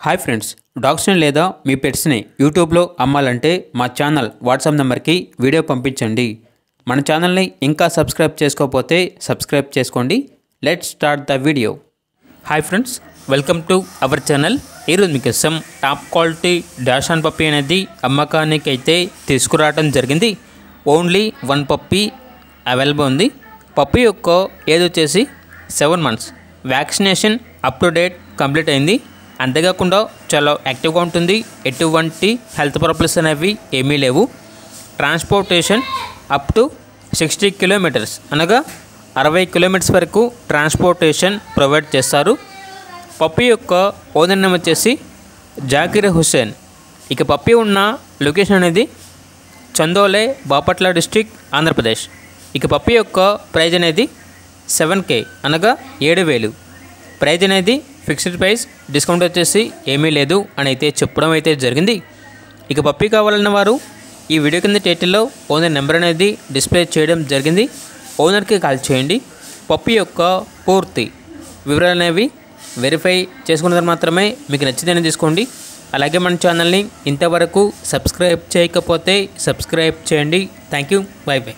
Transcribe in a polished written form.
Hi friends, డాగ్స్ని లేదా మీ పెట్స్ని యూట్యూబ్లో అమ్మాలంటే మా ఛానల్ వాట్సాప్ నెంబర్కి వీడియో పంపించండి. మన ఛానల్ని ఇంకా సబ్స్క్రైబ్ చేసుకోకపోతే సబ్స్క్రైబ్ చేసుకోండి. Let's start the video. Hi friends, welcome to our channel. ఈరోజు మీకోసం టాప్ క్వాలిటీ డాషాన్ పప్పీ అనేది అమ్మకానికి అయితే తీసుకురావడం జరిగింది. ఓన్లీ 1 పప్పీ అవైలబుల్ ఉంది. పప్పీ యొక్క ఏజ్ వచ్చేసి 7 months. Vaccination up to date complete అయింది. అంతేకాకుండా చాలా యాక్టివ్గా ఉంటుంది. ఎటువంటి హెల్త్ ప్రాబ్లమ్స్ అనేవి ఏమీ లేవు. ట్రాన్స్పోర్టేషన్ అప్ టు 60 kilometers అనగా 60 kilometers వరకు ట్రాన్స్పోర్టేషన్ ప్రొవైడ్ చేస్తారు. పప్పీ యొక్క ఓనర్ నేమ్ వచ్చేసి జాకిర్ హుస్సేన్. ఇక పప్పీ ఉన్న లొకేషన్ అనేది చందోలే, బాపట్ల డిస్ట్రిక్ట్, ఆంధ్రప్రదేశ్. ఇక పప్పీ యొక్క ప్రైజ్ అనేది 7K అనగా 7,000. ప్రైజ్ అనేది ఫిక్స్డ్ ప్రైస్, డిస్కౌంట్ వచ్చేసి ఏమీ లేదు అని అయితే చెప్పడం అయితే జరిగింది. ఇక పప్పీ కావాలన్న వారు ఈ వీడియో కింద టైటిల్లో ఓనర్ నెంబర్ అనేది డిస్ప్లే చేయడం జరిగింది. ఓనర్కి కాల్ చేయండి. పప్పీ యొక్క పూర్తి వివరాలు అనేవి వెరిఫై చేసుకున్న తర్వాత మాత్రమే మీకు నచ్చితేనే తీసుకోండి. అలాగే మన ఛానల్ని ఇంతవరకు సబ్స్క్రైబ్ చేయకపోతే సబ్స్క్రైబ్ చేయండి. Thank you. By by.